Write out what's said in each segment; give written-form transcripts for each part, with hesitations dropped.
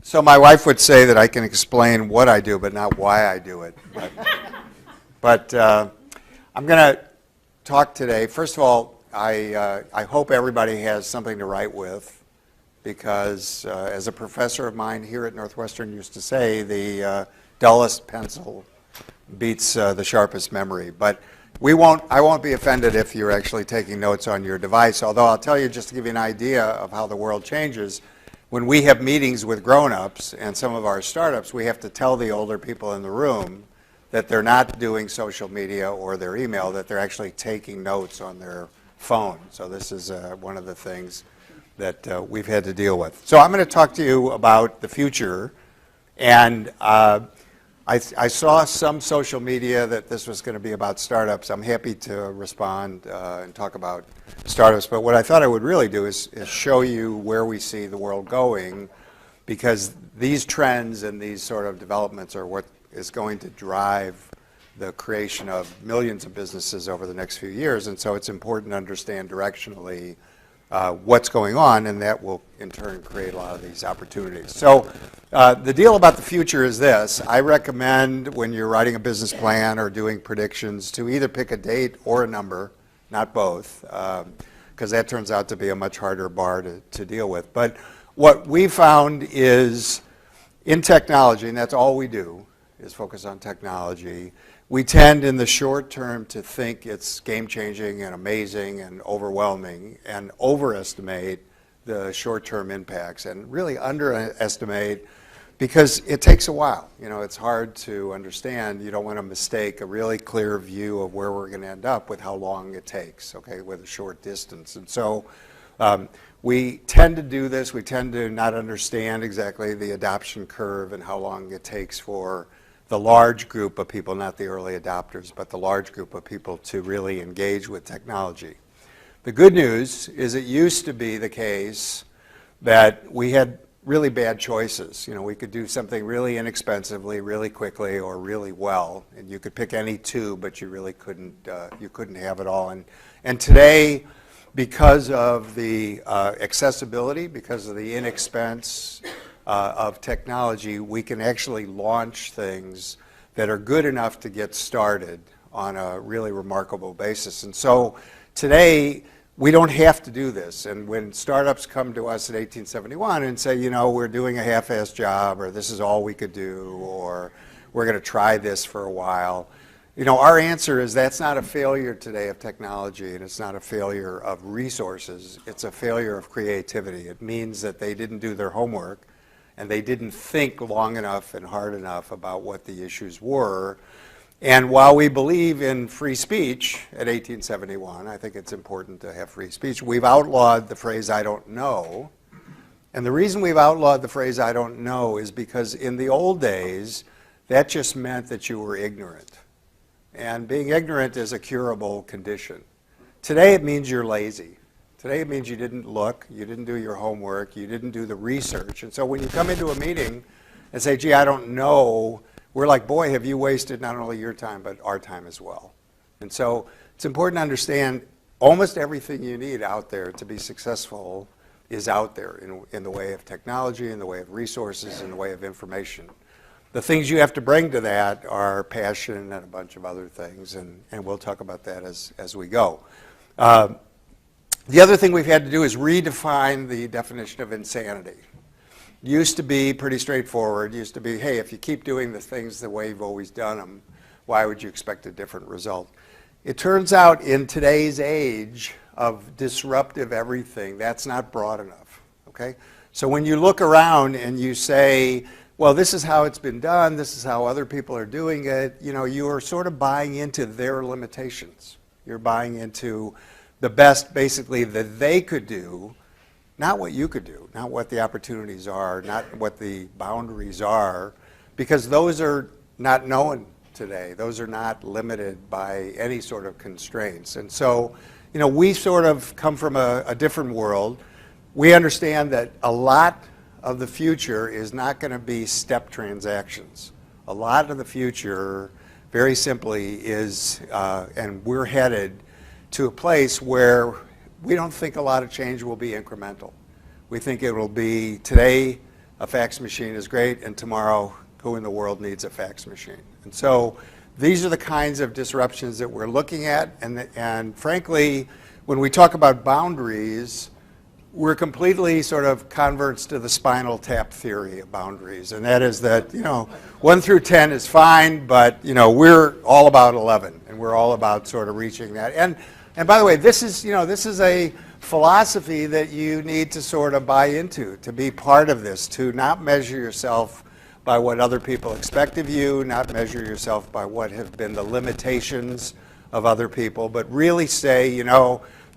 So my wife would say that I can explain what I do, but not why I do it. But I'm going to talk today. First of all, I hope everybody has something to write with, because as a professor of mine here at Northwestern used to say, the dullest pencil beats the sharpest memory. But I won't be offended if you're actually taking notes on your device, although I'll tell you, just to give you an idea of how the world changes, when we have meetings with grown-ups and some of our startups, we have to tell the older people in the room that they're not doing social media or their email, that they're actually taking notes on their phone. So this is one of the things that we've had to deal with. So I'm going to talk to you about the future, and I saw some social media that this was going to be about startups. I'm happy to respond and talk about startups, but what I thought I would really do is show you where we see the world going, because these trends and these sort of developments are what is going to drive the creation of millions of businesses over the next few years, and so it's important to understand directionally what's going on, and that will in turn create a lot of these opportunities. So the deal about the future is this. I recommend when you're writing a business plan or doing predictions to either pick a date or a number, not both, because that turns out to be a much harder bar to deal with. But what we found is in technology, and that's all we do, is focus on technology, we tend in the short term to think it's game-changing and amazing and overwhelming, and overestimate the short-term impacts and really underestimate, because it takes a while. You know, it's hard to understand. You don't want to mistake a really clear view of where we're going to end up with how long it takes, okay, with a short distance. And so we tend to do this. We tend to not understand exactly the adoption curve and how long it takes for the large group of people, not the early adopters, but the large group of people to really engage with technology. The good news is it used to be the case that we had really bad choices. You know, we could do something really inexpensively, really quickly, or really well, and you could pick any two, but you really couldn't have it all. And today, because of the accessibility, because of the inexpense of technology, we can actually launch things that are good enough to get started on a really remarkable basis. And so today, we don't have to do this. And when startups come to us in 1871 and say, you know, we're doing a half-assed job, or this is all we could do, or we're going to try this for a while, you know, our answer is that's not a failure today of technology, and it's not a failure of resources. It's a failure of creativity. It means that they didn't do their homework, and they didn't think long enough and hard enough about what the issues were. And while we believe in free speech at 1871, I think it's important to have free speech, we've outlawed the phrase, "I don't know." And the reason we've outlawed the phrase, "I don't know," is because in the old days, that just meant that you were ignorant. And being ignorant is a curable condition. Today, it means you're lazy. Today it means you didn't look, you didn't do your homework, you didn't do the research. And so when you come into a meeting and say, gee, I don't know, we're like, boy, have you wasted not only your time, but our time as well. And so it's important to understand almost everything you need out there to be successful is out there in the way of technology, in the way of resources, in the way of information. The things you have to bring to that are passion and a bunch of other things, and we'll talk about that as we go. The other thing we've had to do is redefine the definition of insanity. Used to be pretty straightforward. Used to be, hey, if you keep doing the things the way you've always done them, why would you expect a different result? It turns out in today's age of disruptive everything, that's not broad enough, okay? So when you look around and you say, well, this is how it's been done, this is how other people are doing it, you know, you are sort of buying into their limitations. You're buying into the best, basically, that they could do, not what you could do, not what the opportunities are, not what the boundaries are, because those are not known today. Those are not limited by any sort of constraints. And so, you know, we sort of come from a different world. We understand that a lot of the future is not going to be step transactions. A lot of the future, very simply, is, and we're headed to a place where we don't think a lot of change will be incremental. We think it will be, today, a fax machine is great, and tomorrow, who in the world needs a fax machine? And so these are the kinds of disruptions that we're looking at, and frankly, when we talk about boundaries, we're completely sort of converts to the spinal tap theory of boundaries, and that is that, 1 through 10 is fine, but, we're all about 11, and we're all about sort of reaching that. And by the way, this is a philosophy that you need to sort of buy into, to be part of this, to not measure yourself by what other people expect of you, not measure yourself by what have been the limitations of other people, but really say,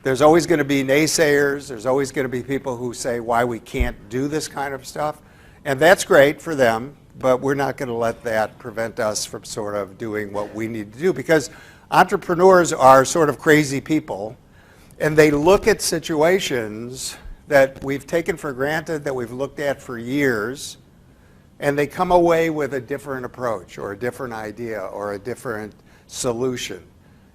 there's always going to be naysayers, there's always going to be people who say why we can't do this kind of stuff, and that's great for them, but we're not going to let that prevent us from sort of doing what we need to do, because entrepreneurs are sort of crazy people, and they look at situations that we've taken for granted, that we've looked at for years, and they come away with a different approach or a different idea or a different solution.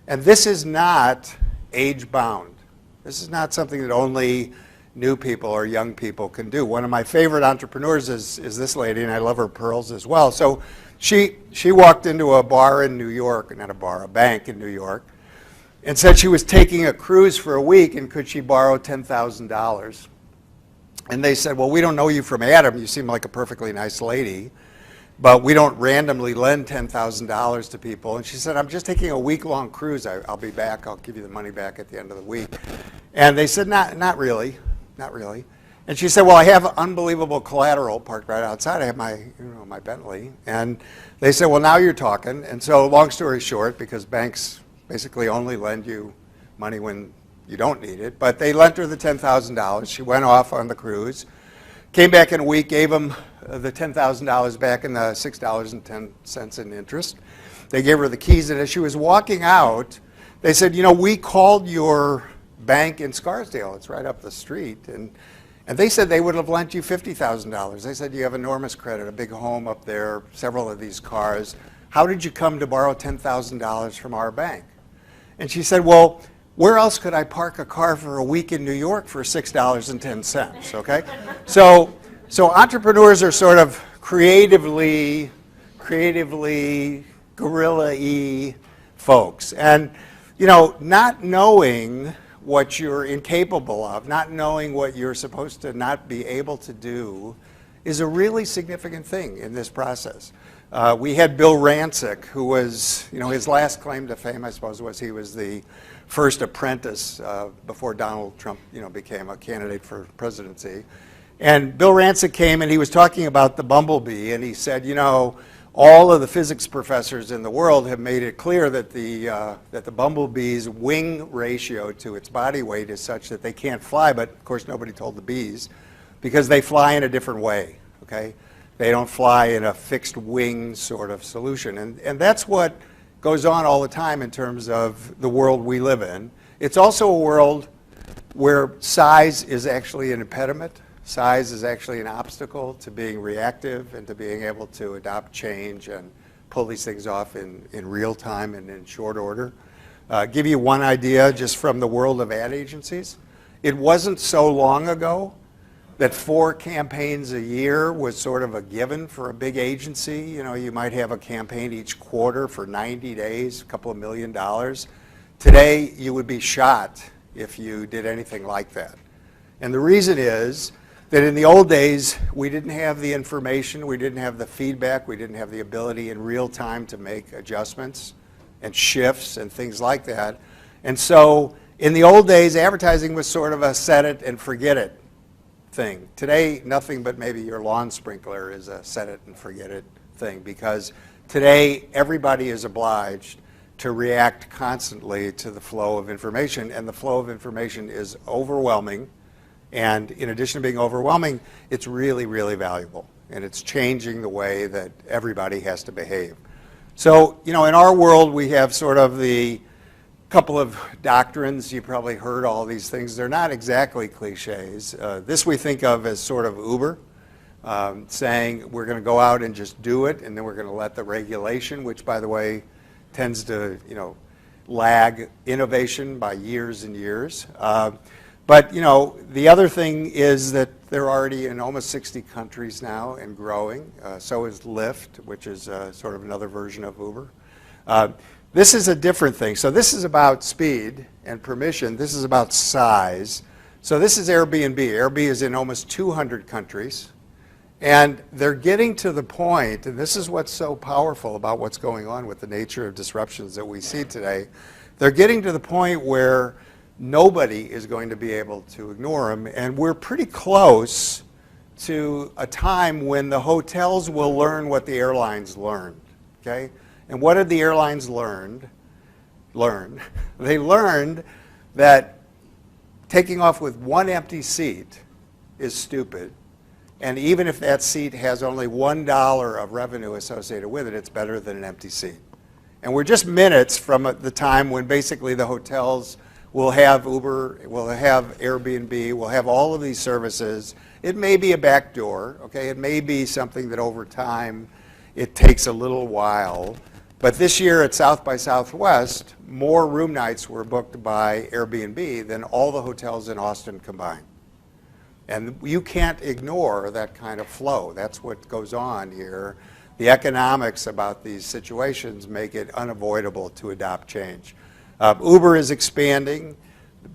And this is not age-bound. This is not something that only new people or young people can do. One of my favorite entrepreneurs is this lady, and I love her pearls as well. So she walked into a bar in New York, not a bar, a bank in New York, and said she was taking a cruise for a week, and could she borrow $10,000? And they said, well, we don't know you from Adam. You seem like a perfectly nice lady, but we don't randomly lend $10,000 to people. And she said, I'm just taking a week-long cruise. I'll be back. I'll give you the money back at the end of the week. And they said, not really, not really. And she said, well, I have unbelievable collateral parked right outside. I have my Bentley. And they said, well, now you're talking. And so long story short, because banks basically only lend you money when you don't need it, but they lent her the $10,000. She went off on the cruise, came back in a week, gave them the $10,000 back and the $6.10 in interest. They gave her the keys, and as she was walking out, they said, we called your bank in Scarsdale. It's right up the street. And they said they would have lent you $50,000. They said, you have enormous credit, a big home up there, several of these cars. How did you come to borrow $10,000 from our bank? And she said, well, where else could I park a car for a week in New York for $6.10, okay? So entrepreneurs are sort of creatively guerrilla-y folks. And, not knowing what you're incapable of, not knowing what you're supposed to not be able to do is a really significant thing in this process. We had Bill Rancic, who was, his last claim to fame, I suppose, was he was the first apprentice before Donald Trump, became a candidate for presidency. And Bill Rancic came and he was talking about the Bumblebee, and he said, all of the physics professors in the world have made it clear that the Bumblebee's wing ratio to its body weight is such that they can't fly, but of course nobody told the bees, because they fly in a different way, okay? They don't fly in a fixed wing sort of solution. And that's what goes on all the time in terms of the world we live in. It's also a world where size is actually an impediment. Size is actually an obstacle to being reactive and to being able to adopt change and pull these things off in real time and in short order. Give you one idea just from the world of ad agencies. It wasn't so long ago that 4 campaigns a year was sort of a given for a big agency. You might have a campaign each quarter for 90 days, a couple of $1 million. Today, you would be shot if you did anything like that. And the reason is that in the old days, we didn't have the information, we didn't have the feedback, we didn't have the ability in real time to make adjustments and shifts and things like that. And so in the old days, advertising was sort of a set it and forget it thing. Today, nothing but maybe your lawn sprinkler is a set it and forget it thing, because today everybody is obliged to react constantly to the flow of information, and the flow of information is overwhelming, and in addition to being overwhelming, it's really, really valuable, and it's changing the way that everybody has to behave. So, in our world, we have sort of the couple of doctrines. You probably heard all these things. They're not exactly cliches. This we think of as sort of Uber, saying we're going to go out and just do it, and then we're going to let the regulation, which, by the way, tends to lag innovation by years and years. But, you know, the other thing is that they're already in almost 60 countries now and growing. So is Lyft, which is sort of another version of Uber. This is a different thing. So this is about speed and permission. This is about size. So this is Airbnb. Airbnb is in almost 200 countries. And they're getting to the point, and this is what's so powerful about what's going on with the nature of disruptions that we see today. They're getting to the point where nobody is going to be able to ignore them. And we're pretty close to a time when the hotels will learn what the airlines learned. Okay? And what did the airlines learn? They learned that taking off with one empty seat is stupid. And even if that seat has only $1 of revenue associated with it, it's better than an empty seat. And we're just minutes from the time when basically the hotels will have Uber, will have Airbnb, will have all of these services. It may be a back door, okay? It may be something that over time it takes a little while. But this year at South by Southwest, more room nights were booked by Airbnb than all the hotels in Austin combined. And you can't ignore that kind of flow. That's what goes on here. The economics about these situations make it unavoidable to adopt change. Uber is expanding,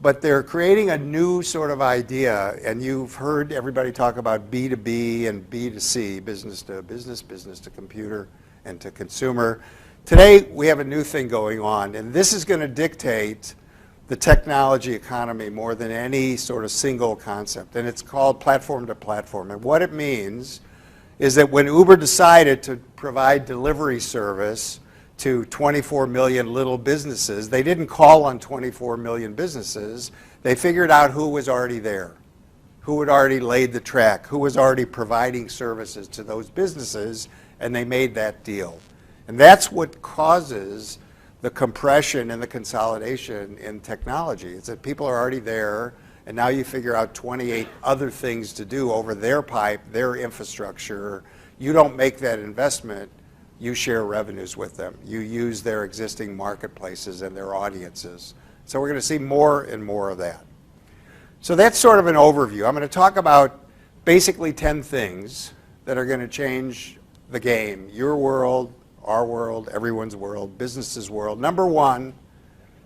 but they're creating a new sort of idea, and you've heard everybody talk about B2B and B2C, business to business, business to computer, and to consumer. Today, we have a new thing going on, and this is going to dictate the technology economy more than any sort of single concept, and it's called platform to platform. And what it means is that when Uber decided to provide delivery service to 24 million little businesses, they didn't call on 24 million businesses. They figured out who was already there, who had already laid the track, who was already providing services to those businesses, and they made that deal. And that's what causes the compression and the consolidation in technology. It's that people are already there, and now you figure out 28 other things to do over their pipe, their infrastructure. You don't make that investment. You share revenues with them. You use their existing marketplaces and their audiences. So we're going to see more and more of that. So that's sort of an overview. I'm going to talk about basically 10 things that are going to change the game. Your world, our world, everyone's world, business's world. Number one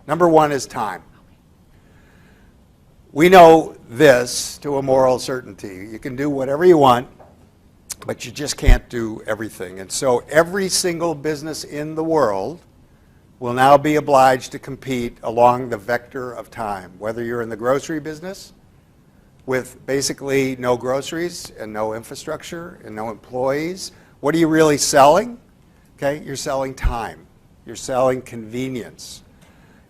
is time. We know this to a moral certainty. You can do whatever you want, but you just can't do everything. And so every single business in the world will now be obliged to compete along the vector of time, whether you're in the grocery business with basically no groceries and no infrastructure and no employees. What are you really selling? Okay, you're selling time. You're selling convenience.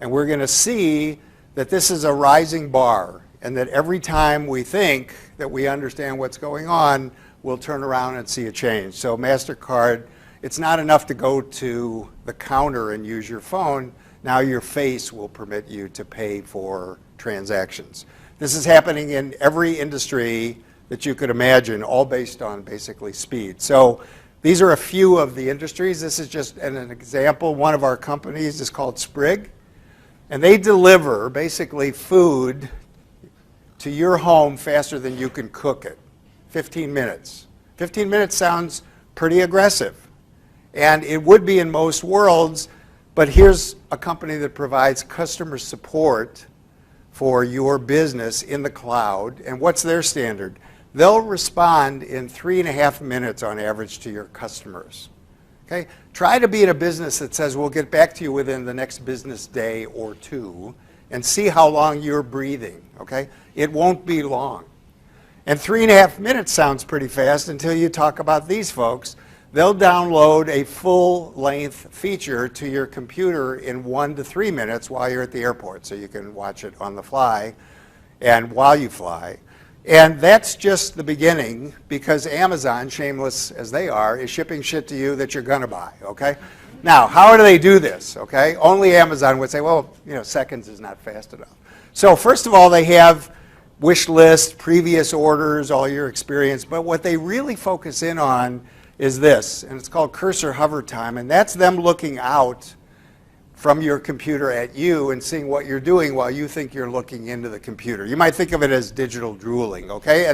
And we're going to see that this is a rising bar, and that every time we think that we understand what's going on, we'll turn around and see a change. So MasterCard, it's not enough to go to the counter and use your phone. Now your face will permit you to pay for transactions. This is happening in every industry that you could imagine, all based on basically speed. So these are a few of the industries. This is just an example. One of our companies is called Sprig, and they deliver basically food to your home faster than you can cook it. 15 minutes. 15 minutes sounds pretty aggressive, and it would be in most worlds, but here's a company that provides customer support for your business in the cloud, and what's their standard? They'll respond in 3.5 minutes on average to your customers. Okay? Try to be in a business that says we'll get back to you within the next business day or two, and see how long you're breathing. Okay? It won't be long. And 3.5 minutes sounds pretty fast until you talk about these folks. They'll download a full-length feature to your computer in 1 to 3 minutes while you're at the airport, so you can watch it on the fly and while you fly. And that's just the beginning, because Amazon, shameless as they are, is shipping shit to you that you're going to buy, okay? Now, how do they do this, okay? Only Amazon would say, well, you know, seconds is not fast enough. So first of all, they have wish list, previous orders, all your experience, but what they really focus in on is this, and it's called cursor hover time, and that's them looking out from your computer at you and seeing what you're doing while you think you're looking into the computer. You might think of it as digital drooling, okay?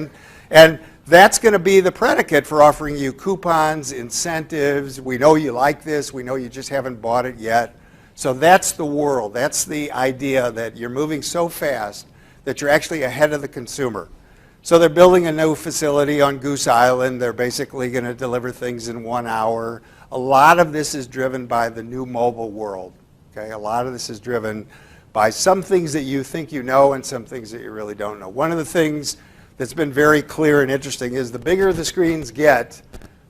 And that's going to be the predicate for offering you coupons, incentives. We know you like this. We know you just haven't bought it yet. So that's the world. That's the idea that you're moving so fast that you're actually ahead of the consumer. So they're building a new facility on Goose Island. They're basically going to deliver things in 1 hour. A lot of this is driven by the new mobile world. Okay? A lot of this is driven by some things that you think you know and some things that you really don't know. One of the things that's been very clear and interesting is the bigger the screens get,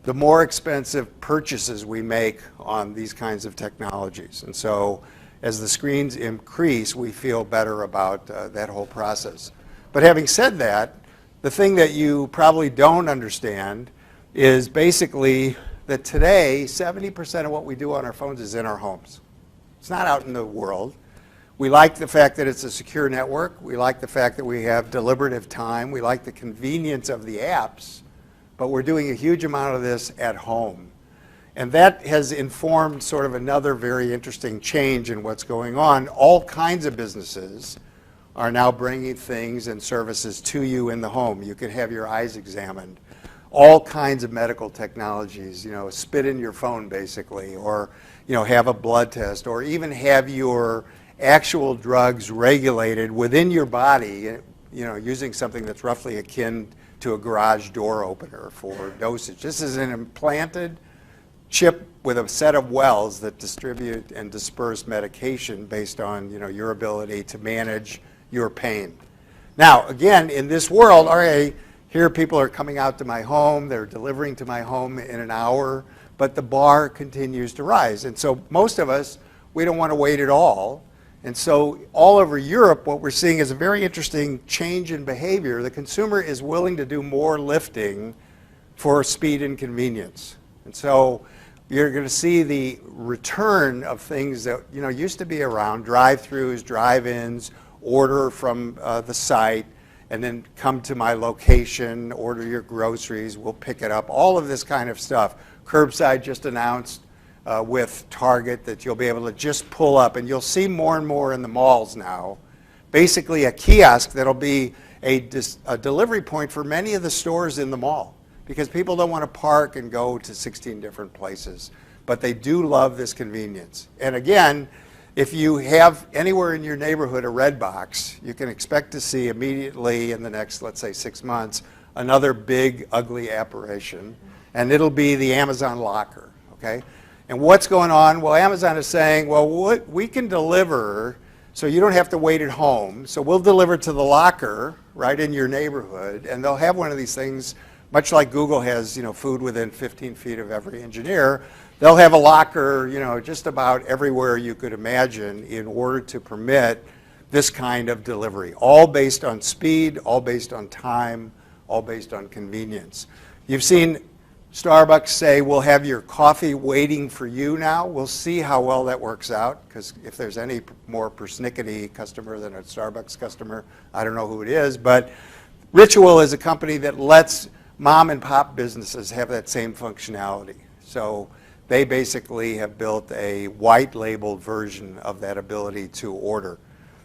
the more expensive purchases we make on these kinds of technologies. And so as the screens increase, we feel better about that whole process. But having said that, the thing that you probably don't understand is basically that today, 70% of what we do on our phones is in our homes. It's not out in the world. We like the fact that it's a secure network. We like the fact that we have deliberative time. We like the convenience of the apps, but we're doing a huge amount of this at home. And that has informed sort of another very interesting change in what's going on. All kinds of businesses are now bringing things and services to you in the home. You can have your eyes examined. All kinds of medical technologies, you know, spit in your phone basically, or, you know, have a blood test, or even have your actual drugs regulated within your body, you know, using something that's roughly akin to a garage door opener for dosage. This is an implanted chip with a set of wells that distribute and disperse medication based on, you know, your ability to manage your pain. Now, again, in this world, all right, here people are coming out to my home, they're delivering to my home in an hour, but the bar continues to rise. And so most of us, we don't want to wait at all. And so all over Europe, what we're seeing is a very interesting change in behavior. The consumer is willing to do more lifting for speed and convenience. And so you're going to see the return of things that, you know, used to be around, drive-throughs, drive-ins, order from the site, and then come to my location, order your groceries, we'll pick it up, all of this kind of stuff. Curbside just announced with Target that you'll be able to just pull up, and you'll see more and more in the malls now, basically a kiosk that'll be a delivery point for many of the stores in the mall, because people don't want to park and go to 16 different places, but they do love this convenience. And again, if you have anywhere in your neighborhood a red box, you can expect to see immediately in the next, let's say, 6 months, another big, ugly apparition, and it'll be the Amazon locker, okay? And what's going on? Well, Amazon is saying, well, we can deliver so you don't have to wait at home, so we'll deliver to the locker right in your neighborhood, and they'll have one of these things, much like Google has, you know, food within 15 feet of every engineer. They'll have a locker, you know, just about everywhere you could imagine in order to permit this kind of delivery, all based on speed, all based on time, all based on convenience. You've seen Starbucks say, we'll have your coffee waiting for you now. We'll see how well that works out, because if there's any more persnickety customer than a Starbucks customer, I don't know who it is, but Ritual is a company that lets mom and pop businesses have that same functionality. So they basically have built a white labeled version of that ability to order.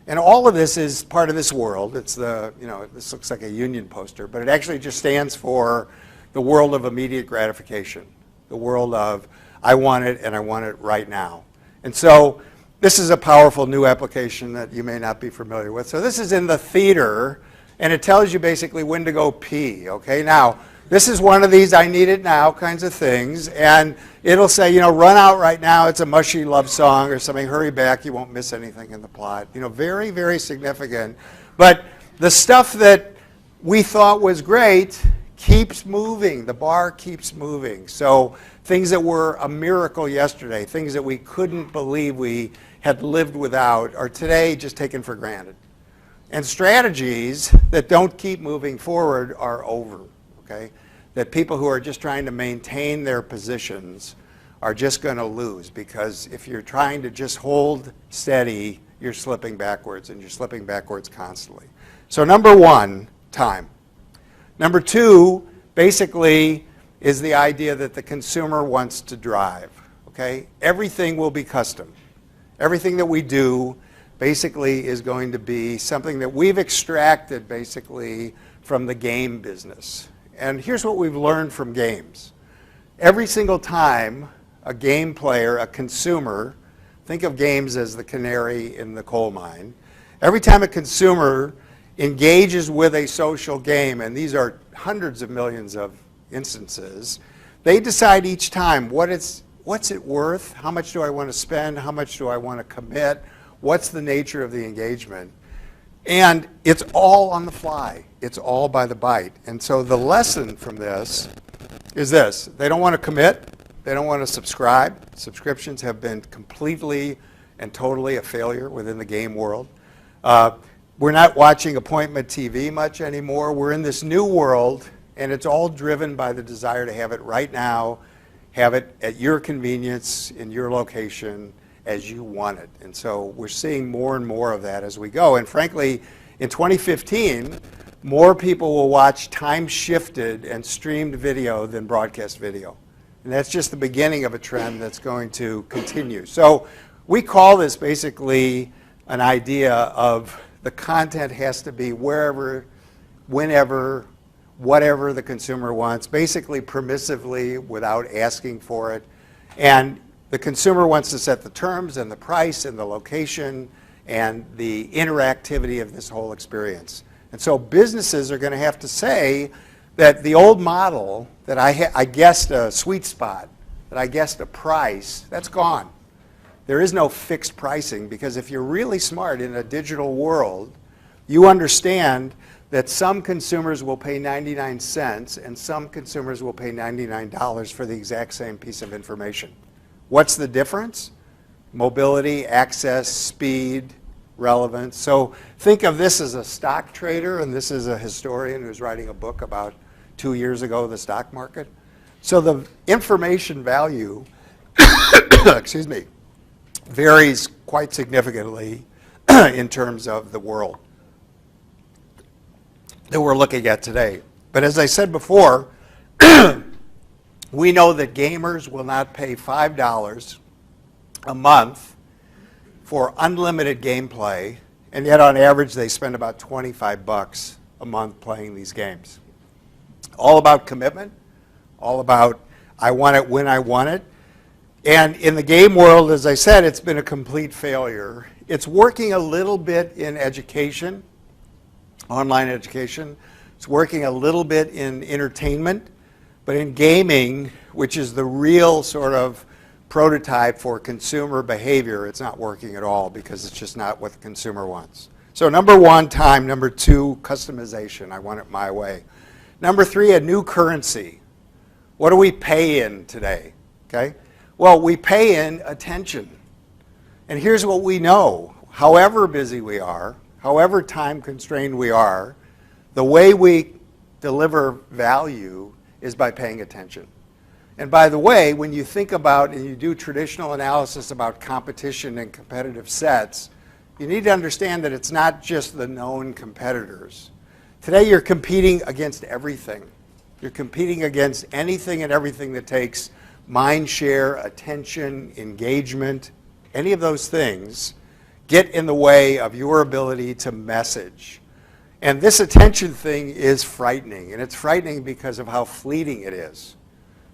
And all of this is part of this world. It's the, you know, this looks like a union poster, but it actually just stands for the world of immediate gratification, the world of I want it and I want it right now. And so this is a powerful new application that you may not be familiar with. So this is in the theater, and it tells you basically when to go pee, okay? Now, this is one of these I need it now kinds of things, and it'll say, you know, run out right now, it's a mushy love song or something, hurry back, you won't miss anything in the plot. You know, very, very significant. But the stuff that we thought was great keeps moving, the bar keeps moving. So things that were a miracle yesterday, things that we couldn't believe we had lived without, are today just taken for granted. And strategies that don't keep moving forward are over. Okay? That people who are just trying to maintain their positions are just going to lose, because if you're trying to just hold steady, you're slipping backwards, and you're slipping backwards constantly. So number one, time. Number two, basically, is the idea that the consumer wants to drive. Okay? Everything will be custom. Everything that we do basically is going to be something that we've extracted basically from the game business. And here's what we've learned from games. Every single time a game player, a consumer, think of games as the canary in the coal mine, every time a consumer engages with a social game, and these are hundreds of millions of instances, they decide each time what's it worth, how much do I want to spend, how much do I want to commit, what's the nature of the engagement. And it's all on the fly. It's all by the bite. And so the lesson from this is this. They don't want to commit. They don't want to subscribe. Subscriptions have been completely and totally a failure within the game world. We're not watching appointment TV much anymore. We're in this new world, and it's all driven by the desire to have it right now, have it at your convenience, in your location, as you want it. And so we're seeing more and more of that as we go. And frankly, in 2015, more people will watch time-shifted and streamed video than broadcast video. And that's just the beginning of a trend that's going to continue. So we call this basically an idea of the content has to be wherever, whenever, whatever the consumer wants, basically permissively without asking for it. And the consumer wants to set the terms and the price and the location and the interactivity of this whole experience. And so businesses are going to have to say that the old model that I guessed a sweet spot, that I guessed a price, that's gone. There is no fixed pricing, because if you're really smart in a digital world, you understand that some consumers will pay 99 cents and some consumers will pay $99 for the exact same piece of information. What's the difference? Mobility, access, speed, relevance. So think of this as a stock trader, and this is a historian who's writing a book about 2 years ago, the stock market. So the information value, excuse me, varies quite significantly in terms of the world that we're looking at today. But as I said before, we know that gamers will not pay $5 a month for unlimited gameplay, and yet on average they spend about 25 bucks a month playing these games. All about commitment, all about I want it when I want it. And in the game world, as I said, it's been a complete failure. It's working a little bit in education, online education. It's working a little bit in entertainment. But in gaming, which is the real sort of prototype for consumer behavior, it's not working at all, because it's just not what the consumer wants. So number one, time. Number two, customization. I want it my way. Number three, a new currency. What do we pay in today? Okay? Well, we pay in attention. And here's what we know. However busy we are, however time constrained we are, the way we deliver value is by paying attention. And by the way, when you think about and you do traditional analysis about competition and competitive sets, you need to understand that it's not just the known competitors. Today you're competing against everything. You're competing against anything and everything that takes mind share, attention, engagement. Any of those things get in the way of your ability to message. And this attention thing is frightening, and it's frightening because of how fleeting it is.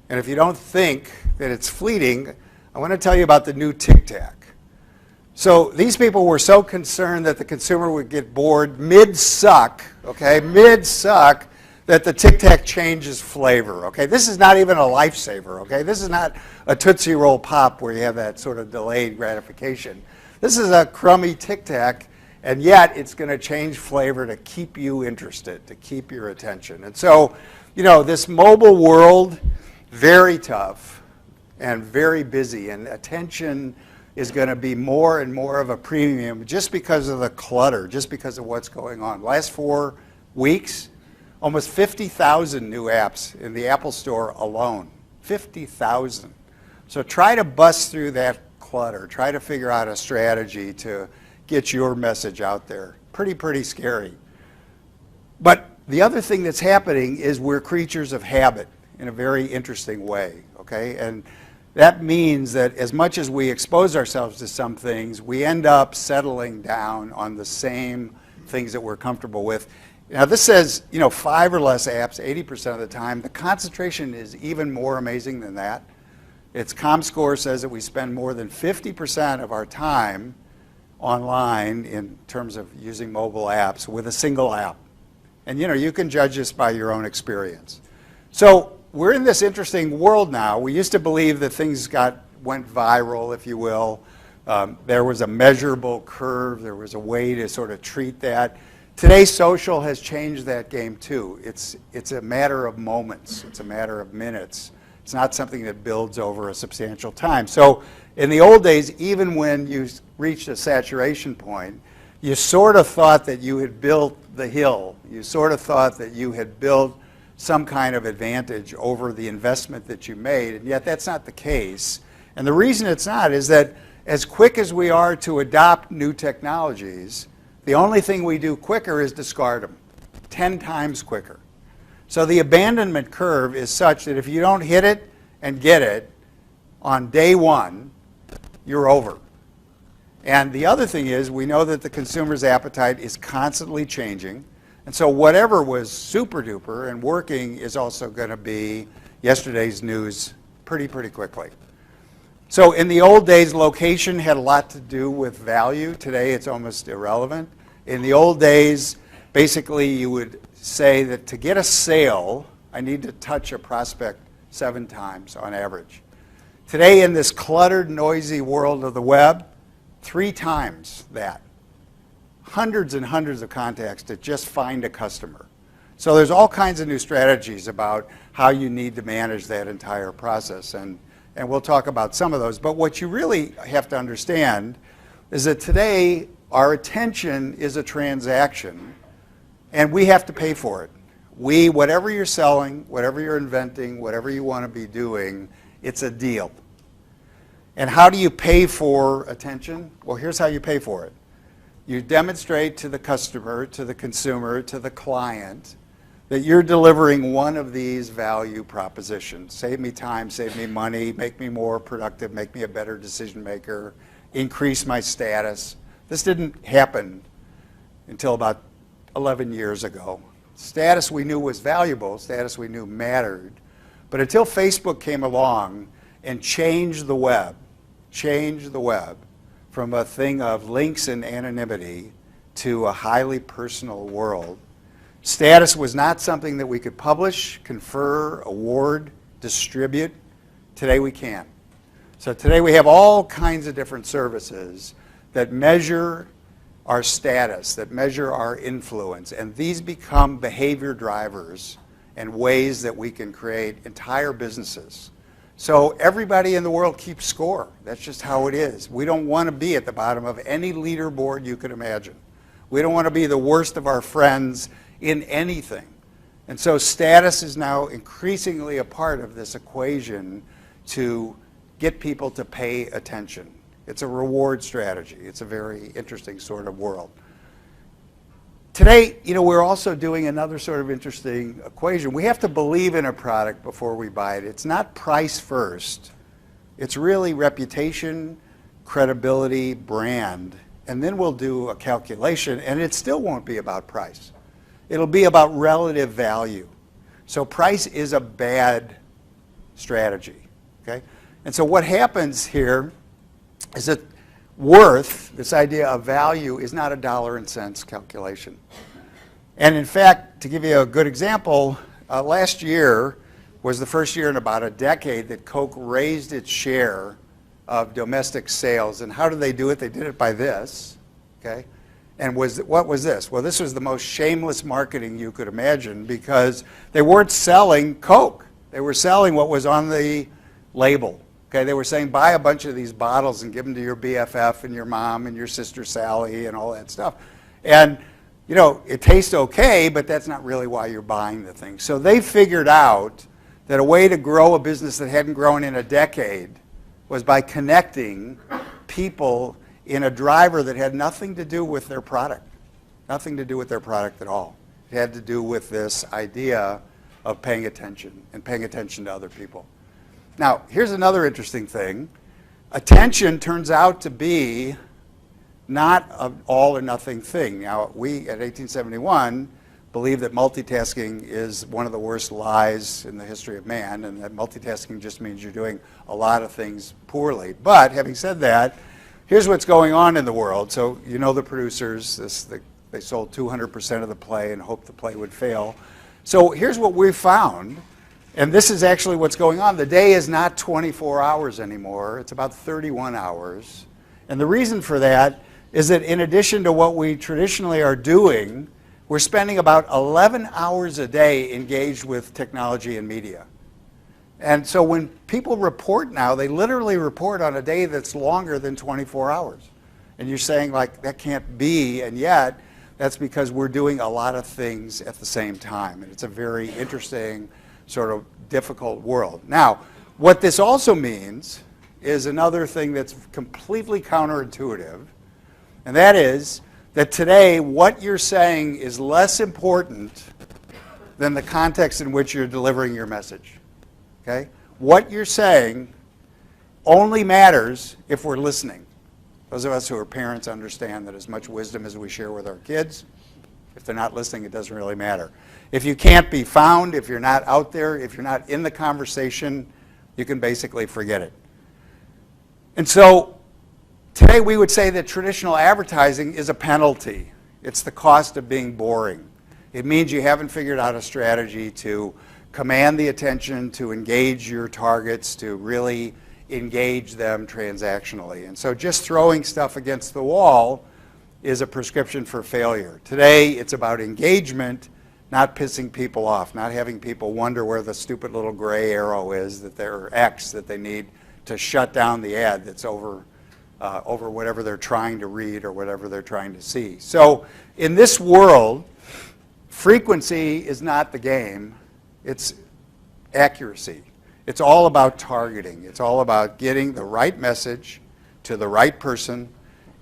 And if you don't think that it's fleeting, I want to tell you about the new Tic Tac. So these people were so concerned that the consumer would get bored mid-suck, okay, mid-suck, that the Tic Tac changes flavor, okay? This is not even a lifesaver, okay? This is not a Tootsie Roll Pop where you have that sort of delayed gratification. This is a crummy Tic Tac, and yet it's going to change flavor to keep you interested, to keep your attention. And so, you know, this mobile world, very tough and very busy, and attention is going to be more and more of a premium just because of the clutter, just because of what's going on. Last 4 weeks, almost 50,000 new apps in the Apple Store alone. 50,000. So try to bust through that clutter. Try to figure out a strategy to get your message out there. Pretty scary. But the other thing that's happening is we're creatures of habit in a very interesting way, okay? And that means that as much as we expose ourselves to some things, we end up settling down on the same things that we're comfortable with. Now this says, 5 or less apps 80% of the time. The concentration is even more amazing than that. Its ComScore says that we spend more than 50% of our time online in terms of using mobile apps with a single app. And you can judge this by your own experience. So we're in this interesting world now. We used to believe that things went viral, if you will. There was a measurable curve. There was a way to sort of treat that. Today, social has changed that game too. It's a matter of moments. It's a matter of minutes. It's not something that builds over a substantial time. So in the old days, even when you reached a saturation point, you sort of thought that you had built the hill. You sort of thought that you had built some kind of advantage over the investment that you made, and yet that's not the case. And the reason it's not is that as quick as we are to adopt new technologies, the only thing we do quicker is discard them, 10 times quicker. So the abandonment curve is such that if you don't hit it and get it on day one, you're over. And the other thing is, we know that the consumer's appetite is constantly changing. And so whatever was super duper and working is also going to be yesterday's news pretty quickly. So in the old days, location had a lot to do with value. Today it's almost irrelevant. In the old days, basically you would say that to get a sale, I need to touch a prospect 7 times on average. Today in this cluttered, noisy world of the web, 3 times that. Hundreds and hundreds of contacts to just find a customer. So there's all kinds of new strategies about how you need to manage that entire process, and we'll talk about some of those. But what you really have to understand is that today our attention is a transaction, and we have to pay for it. Whatever you're selling, whatever you're inventing, whatever you want to be doing, it's a deal. And how do you pay for attention? Well, here's how you pay for it. You demonstrate to the customer, to the consumer, to the client, that you're delivering one of these value propositions. Save me time, save me money, make me more productive, make me a better decision maker, increase my status. This didn't happen until about 11 years ago. Status we knew was valuable, status we knew mattered. But until Facebook came along and changed the web from a thing of links and anonymity to a highly personal world, status was not something that we could publish, confer, award, distribute. Today we can. So today we have all kinds of different services that measure our status, that measure our influence, and these become behavior drivers and ways that we can create entire businesses. So everybody in the world keeps score. That's just how it is. We don't want to be at the bottom of any leaderboard you could imagine. We don't want to be the worst of our friends in anything. And so status is now increasingly a part of this equation to get people to pay attention. It's a reward strategy. It's a very interesting sort of world. Today, we're also doing another sort of interesting equation. We have to believe in a product before we buy it. It's not price first. It's really reputation, credibility, brand, and then we'll do a calculation, and it still won't be about price. It'll be about relative value. So price is a bad strategy, okay? And so what happens here is that worth, this idea of value, is not a dollar and cents calculation. And in fact, to give you a good example, last year was the first year in about a decade that Coke raised its share of domestic sales. And how did they do it? They did it by this, okay? And what was this? Well, this was the most shameless marketing you could imagine, because they weren't selling Coke. They were selling what was on the label. Okay, they were saying, buy a bunch of these bottles and give them to your BFF and your mom and your sister Sally and all that stuff. And, it tastes okay, but that's not really why you're buying the thing. So they figured out that a way to grow a business that hadn't grown in a decade was by connecting people in a driver that had nothing to do with their product. Nothing to do with their product at all. It had to do with this idea of paying attention and paying attention to other people. Now, here's another interesting thing. Attention turns out to be not an all or nothing thing. Now, we at 1871 believe that multitasking is one of the worst lies in the history of man, and that multitasking just means you're doing a lot of things poorly. But having said that, here's what's going on in the world. So you know the producers, they sold 200% of the play and hoped the play would fail. So here's what we found, and this is actually what's going on. The day is not 24 hours anymore. It's about 31 hours. And the reason for that is that in addition to what we traditionally are doing, we're spending about 11 hours a day engaged with technology and media. And so when people report now, they literally report on a day that's longer than 24 hours. And you're saying, like, that can't be, and yet that's because we're doing a lot of things at the same time. And it's a very interesting, sort of difficult world. Now, what this also means is another thing that's completely counterintuitive, and that is that today what you're saying is less important than the context in which you're delivering your message. Okay? What you're saying only matters if we're listening. Those of us who are parents understand that as much wisdom as we share with our kids, if they're not listening, it doesn't really matter. If you can't be found, if you're not out there, if you're not in the conversation, you can basically forget it. And so today we would say that traditional advertising is a penalty. It's the cost of being boring. It means you haven't figured out a strategy to command the attention, to engage your targets, to really engage them transactionally. And so just throwing stuff against the wall is a prescription for failure. Today it's about engagement, not pissing people off, not having people wonder where the stupid little gray arrow is, that they're X, that they need to shut down the ad that's over whatever they're trying to read or whatever they're trying to see. So in this world, frequency is not the game, it's accuracy. It's all about targeting. It's all about getting the right message to the right person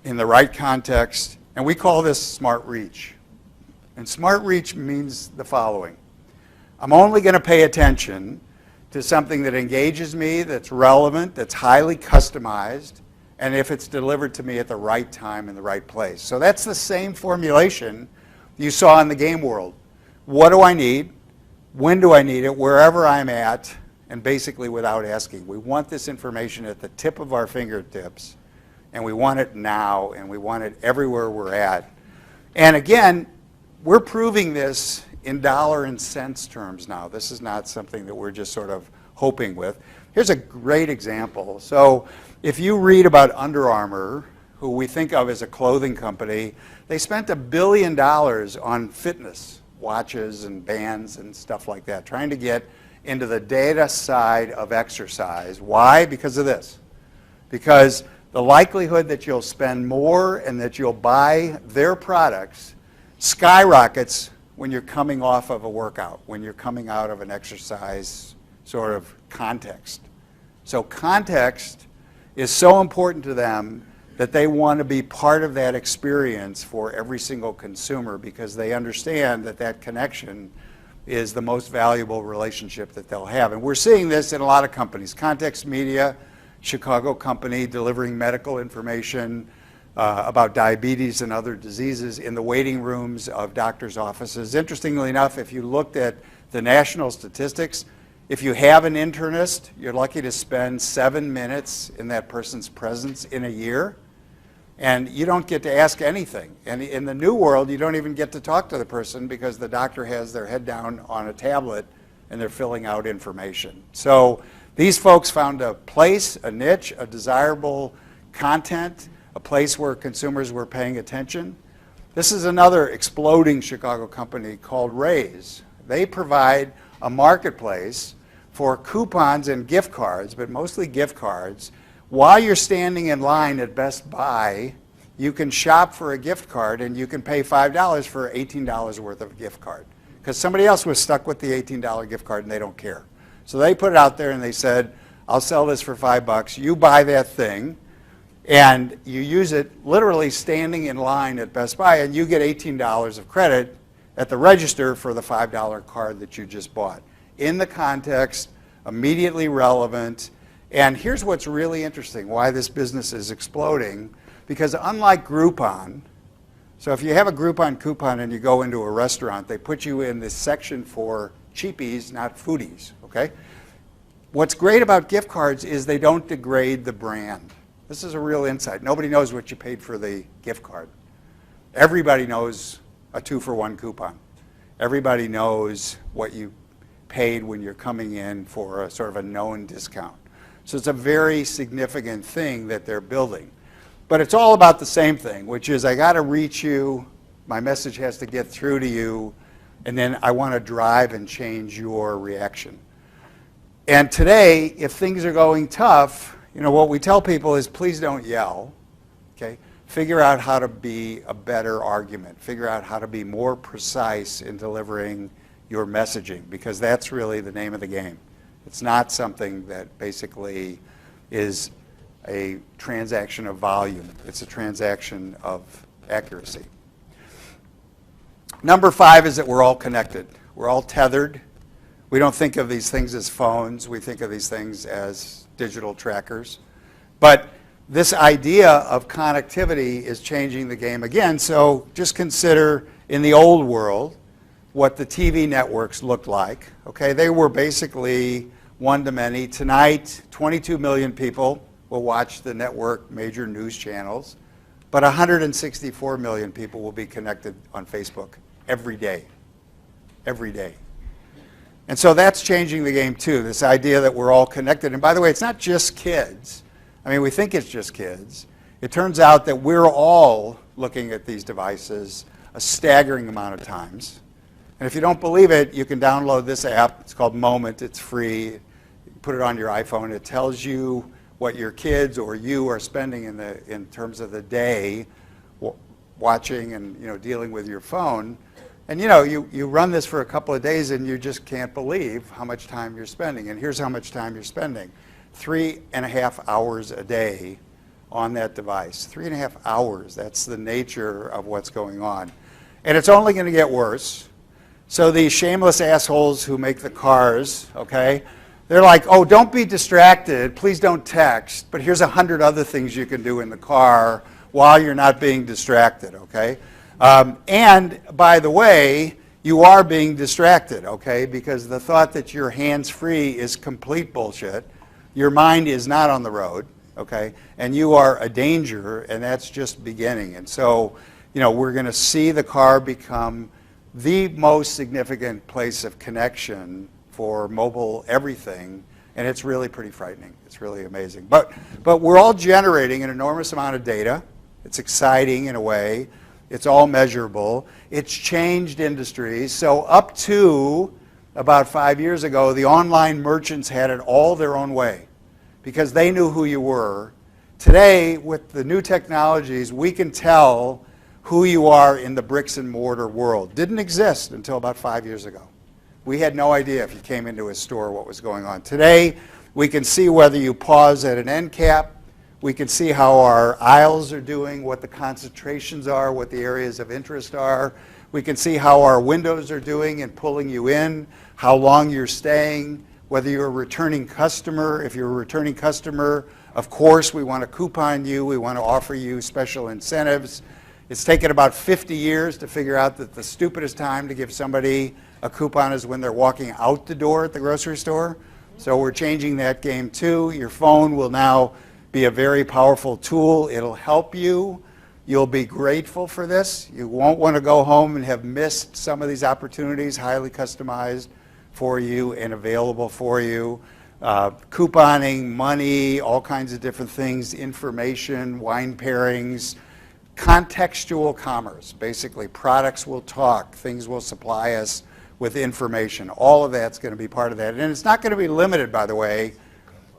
in the right context, and we call this smart reach. And smart reach means the following. I'm only going to pay attention to something that engages me, that's relevant, that's highly customized, and if it's delivered to me at the right time in the right place. So that's the same formulation you saw in the game world. What do I need? When do I need it? Wherever I'm at, and basically without asking. We want this information at the tip of our fingertips, and we want it now, and we want it everywhere we're at. And again, we're proving this in dollar and cents terms now. This is not something that we're just sort of hoping with. Here's a great example. So if you read about Under Armour, who we think of as a clothing company, they spent $1 billion on fitness, watches and bands and stuff like that, trying to get into the data side of exercise. Why? Because of this. Because the likelihood that you'll spend more and that you'll buy their products skyrockets when you're coming off of a workout, when you're coming out of an exercise sort of context. So context is so important to them that they want to be part of that experience for every single consumer, because they understand that that connection is the most valuable relationship that they'll have. And we're seeing this in a lot of companies. Context Media, Chicago company delivering medical information about diabetes and other diseases in the waiting rooms of doctors' offices. Interestingly enough, if you looked at the national statistics, if you have an internist, you're lucky to spend 7 minutes in that person's presence in a year, and you don't get to ask anything. And in the new world, you don't even get to talk to the person because the doctor has their head down on a tablet and they're filling out information. So these folks found a place, a niche, a desirable content, a place where consumers were paying attention. This is another exploding Chicago company called Raise. They provide a marketplace for coupons and gift cards, but mostly gift cards. While you're standing in line at Best Buy, you can shop for a gift card and you can pay $5 for $18 worth of gift card, because somebody else was stuck with the $18 gift card and they don't care. So they put it out there and they said, I'll sell this for $5. You buy that thing and you use it literally standing in line at Best Buy, and you get $18 of credit at the register for the $5 card that you just bought. In the context, immediately relevant, And here's what's really interesting, why this business is exploding, because unlike Groupon, so if you have a Groupon coupon and you go into a restaurant, they put you in this section for cheapies, not foodies, okay? What's great about gift cards is they don't degrade the brand. This is a real insight. Nobody knows what you paid for the gift card. Everybody knows a 2-for-1 coupon. Everybody knows what you paid when you're coming in for a sort of a known discount. So it's a very significant thing that they're building. But it's all about the same thing, which is I got to reach you, my message has to get through to you, and then I want to drive and change your reaction. And today, if things are going tough, you know, what we tell people is please don't yell, okay? Figure out how to be a better argument. Figure out how to be more precise in delivering your messaging, because that's really the name of the game. It's not something that basically is a transaction of volume. It's a transaction of accuracy. Number 5 is that we're all connected. We're all tethered. We don't think of these things as phones. We think of these things as digital trackers. But this idea of connectivity is changing the game again. So just consider in the old world what the TV networks looked like. Okay, they were basically one-to-many. Tonight, 22 million people will watch the network major news channels, but 164 million people will be connected on Facebook every day. Every day. And so that's changing the game too, this idea that we're all connected. And by the way, it's not just kids. I mean, we think it's just kids. It turns out that we're all looking at these devices a staggering amount of times. And if you don't believe it, you can download this app. It's called Moment. It's free. You put it on your iPhone. It tells you what your kids or you are spending in terms of the day watching and dealing with your phone. And you run this for a couple of days and you just can't believe how much time you're spending. And here's how much time you're spending. 3.5 hours a day on that device. 3.5 hours. That's the nature of what's going on. And it's only going to get worse. So these shameless assholes who make the cars, okay, they're like, oh, don't be distracted. Please don't text. But here's 100 other things you can do in the car while you're not being distracted, okay? And by the way, you are being distracted, okay? Because the thought that you're hands-free is complete bullshit. Your mind is not on the road, okay? And you are a danger, and that's just beginning. And so, we're going to see the car become the most significant place of connection for mobile everything, and it's really pretty frightening. It's really amazing. But we're all generating an enormous amount of data. It's exciting in a way. It's all measurable. It's changed industries. So up to about 5 years ago, the online merchants had it all their own way because they knew who you were. Today, with the new technologies, we can tell who you are in the bricks and mortar world. Didn't exist until about 5 years ago. We had no idea if you came into a store what was going on. Today, we can see whether you pause at an end cap. We can see how our aisles are doing, what the concentrations are, what the areas of interest are. We can see how our windows are doing and pulling you in, how long you're staying, whether you're a returning customer. If you're a returning customer, of course, we want to coupon you. We want to offer you special incentives. It's taken about 50 years to figure out that the stupidest time to give somebody a coupon is when they're walking out the door at the grocery store. So we're changing that game too. Your phone will now be a very powerful tool. It'll help you. You'll be grateful for this. You won't want to go home and have missed some of these opportunities, highly customized for you and available for you. Couponing, money, all kinds of different things, information, wine pairings, contextual commerce. Basically, products will talk, things will supply us with information. All of that's going to be part of that. And it's not going to be limited, by the way,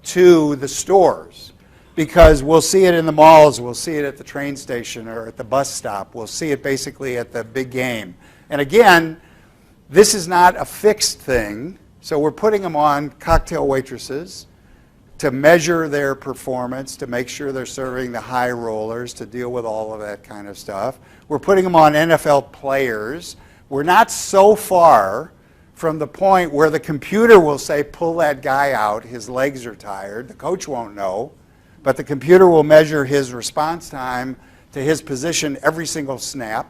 to the stores, because we'll see it in the malls, we'll see it at the train station or at the bus stop, we'll see it basically at the big game. And again, this is not a fixed thing, so we're putting them on cocktail waitresses to measure their performance, to make sure they're serving the high rollers, to deal with all of that kind of stuff. We're putting them on NFL players. We're not so far from the point where the computer will say, pull that guy out, his legs are tired. The coach won't know, but the computer will measure his response time to his position every single snap.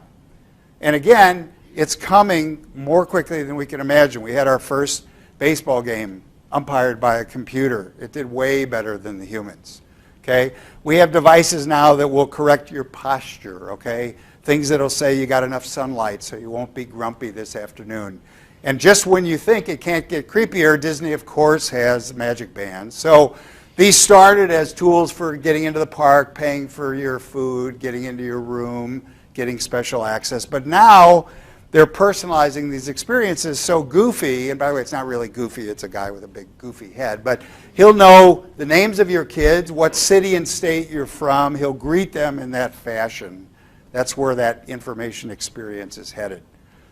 And again, it's coming more quickly than we can imagine. We had our first baseball game umpired by a computer. It did way better than the humans. Okay? We have devices now that will correct your posture, okay? Things that'll say you got enough sunlight so you won't be grumpy this afternoon. And just when you think it can't get creepier, Disney, of course, has magic bands. So these started as tools for getting into the park, paying for your food, getting into your room, getting special access. But now they're personalizing these experiences so goofy. And by the way, it's not really goofy. It's a guy with a big goofy head. But he'll know the names of your kids, what city and state you're from. He'll greet them in that fashion. That's where that information experience is headed.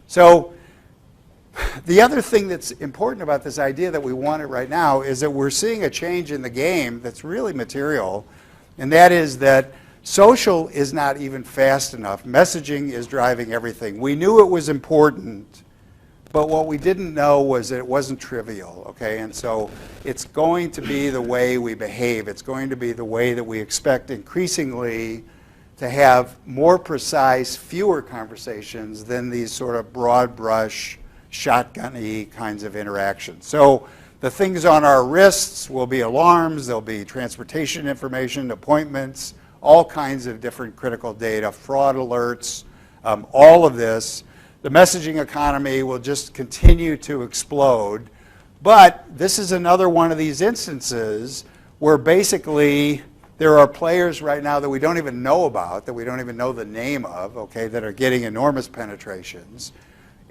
So the other thing that's important about this idea that we want it right now is that we're seeing a change in the game that's really material, and that is that social is not even fast enough. Messaging is driving everything. We knew it was important, but what we didn't know was that it wasn't trivial, okay? And so it's going to be the way we behave. It's going to be the way that we expect increasingly to have more precise, fewer conversations than these sort of broad brush, shotgun-y kinds of interactions. So the things on our wrists will be alarms, there'll be transportation information, appointments, all kinds of different critical data, fraud alerts, all of this. The messaging economy will just continue to explode. But this is another one of these instances where basically there are players right now that we don't even know about, that we don't even know the name of, okay, that are getting enormous penetrations.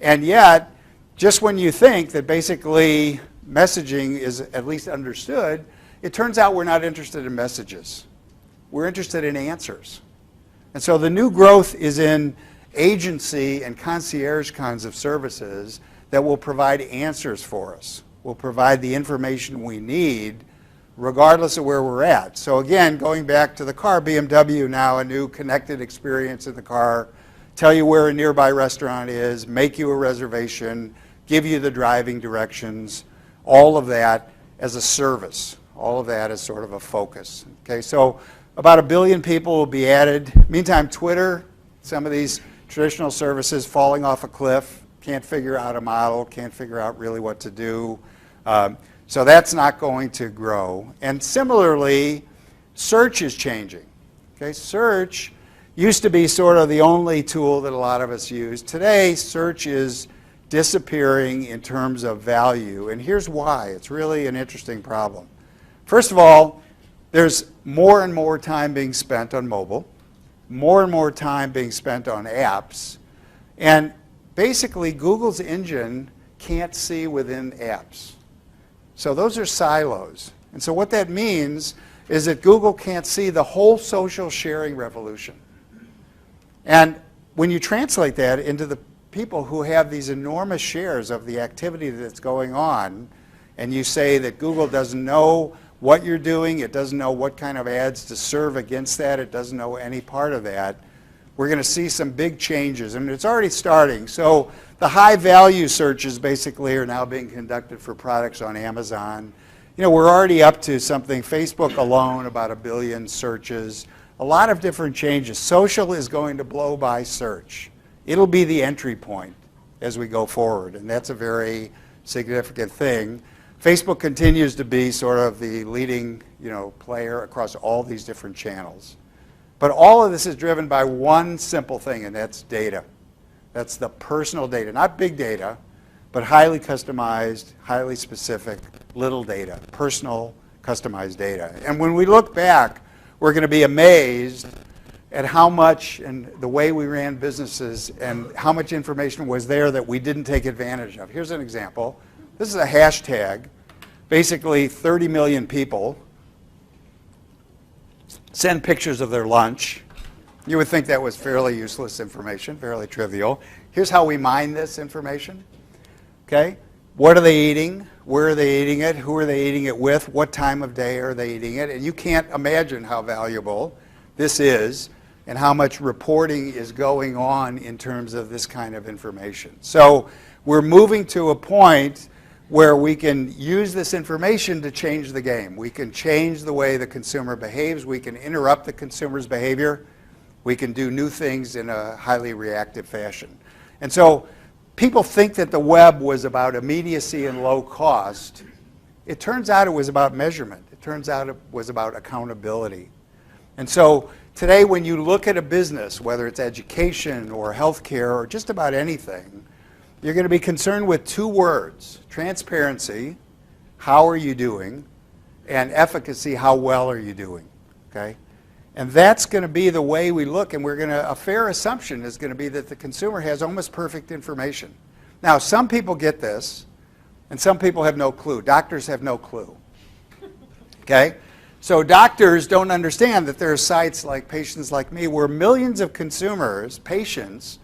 And yet, just when you think that basically messaging is at least understood, it turns out we're not interested in messages. We're interested in answers. And so the new growth is in agency and concierge kinds of services that will provide answers for us, will provide the information we need regardless of where we're at. So again, going back to the car, BMW now, a new connected experience in the car, tell you where a nearby restaurant is, make you a reservation, give you the driving directions, all of that as a service. All of that is sort of a focus. Okay, so about 1 billion people will be added. Meantime, Twitter, some of these traditional services falling off a cliff, can't figure out a model, can't figure out really what to do. So that's not going to grow. And similarly, search is changing. Okay, search used to be sort of the only tool that a lot of us use. Today, search is disappearing in terms of value. And here's why. It's really an interesting problem. First of all, there's more and more time being spent on mobile, more and more time being spent on apps, and basically Google's engine can't see within apps. So those are silos. And so what that means is that Google can't see the whole social sharing revolution. And when you translate that into the people who have these enormous shares of the activity that's going on, and you say that Google doesn't know what you're doing, it doesn't know what kind of ads to serve against that, it doesn't know any part of that, we're going to see some big changes. And it's already starting. So the high value searches basically are now being conducted for products on Amazon. You know, we're already up to something, Facebook alone, about 1 billion searches. A lot of different changes. Social is going to blow by search. It'll be the entry point as we go forward, and that's a very significant thing. Facebook continues to be sort of the leading, player across all these different channels. But all of this is driven by one simple thing, and that's data. That's the personal data, not big data, but highly customized, highly specific, little data, personal, customized data. And when we look back, we're going to be amazed at how much and the way we ran businesses and how much information was there that we didn't take advantage of. Here's an example. This is a hashtag. Basically, 30 million people send pictures of their lunch. You would think that was fairly useless information, fairly trivial. Here's how we mine this information. Okay? What are they eating? Where are they eating it? Who are they eating it with? What time of day are they eating it? And you can't imagine how valuable this is and how much reporting is going on in terms of this kind of information. So we're moving to a point where we can use this information to change the game. We can change the way the consumer behaves. We can interrupt the consumer's behavior. We can do new things in a highly reactive fashion. And so people think that the web was about immediacy and low cost. It turns out it was about measurement. It turns out it was about accountability. And so today when you look at a business, whether it's education or healthcare or just about anything, you're going to be concerned with two words: transparency, how are you doing, and efficacy, how well are you doing, okay? And that's going to be the way we look, and a fair assumption is going to be that the consumer has almost perfect information. Now, some people get this, and some people have no clue. Doctors have no clue, okay? So doctors don't understand that there are sites like Patients Like Me where millions of consumers, patients,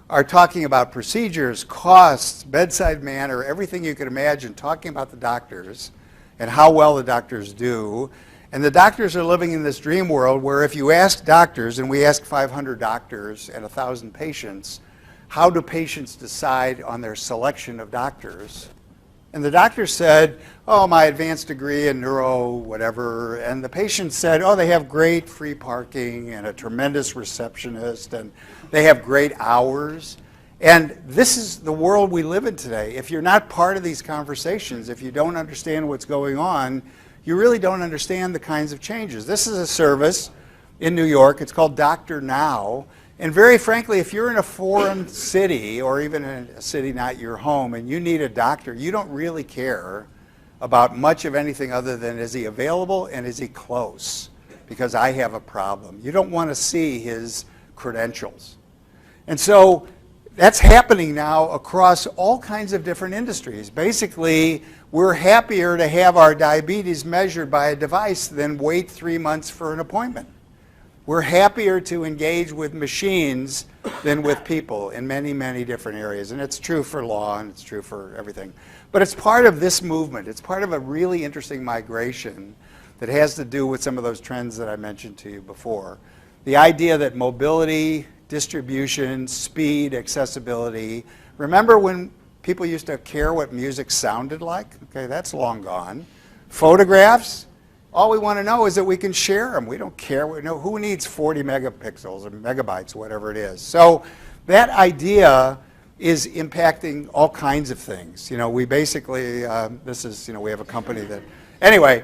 are talking about procedures, costs, bedside manner, everything you could imagine, talking about the doctors and how well the doctors do. And the doctors are living in this dream world where if you ask doctors, and we ask 500 doctors and 1,000 patients, how do patients decide on their selection of doctors? And the doctor said, oh, my advanced degree in neuro, whatever. And the patient said, oh, they have great free parking and a tremendous receptionist, and they have great hours. And this is the world we live in today. If you're not part of these conversations, if you don't understand what's going on, you really don't understand the kinds of changes. This is a service in New York. It's called Doctor Now. And very frankly, if you're in a foreign city or even in a city not your home and you need a doctor, you don't really care about much of anything other than is he available and is he close, because I have a problem. You don't want to see his credentials. And so that's happening now across all kinds of different industries. Basically, we're happier to have our diabetes measured by a device than wait 3 months for an appointment. We're happier to engage with machines than with people in many, many different areas. And it's true for law and it's true for everything. But it's part of this movement. It's part of a really interesting migration that has to do with some of those trends that I mentioned to you before. The idea that mobility, distribution, speed, accessibility. Remember when people used to care what music sounded like? Okay, that's long gone. Photographs. All we want to know is that we can share them. We don't care. We know who needs 40 megapixels or megabytes, whatever it is. So that idea is impacting all kinds of things. You know, we basically, we have a company that, anyway,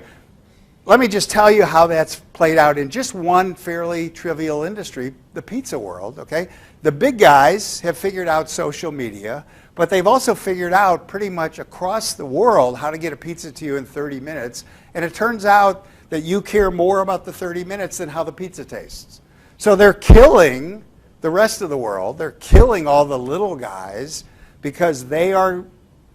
let me just tell you how that's played out in just one fairly trivial industry, the pizza world, okay? The big guys have figured out social media, but they've also figured out pretty much across the world how to get a pizza to you in 30 minutes. And it turns out that you care more about the 30 minutes than how the pizza tastes. So they're killing the rest of the world. They're killing all the little guys because they are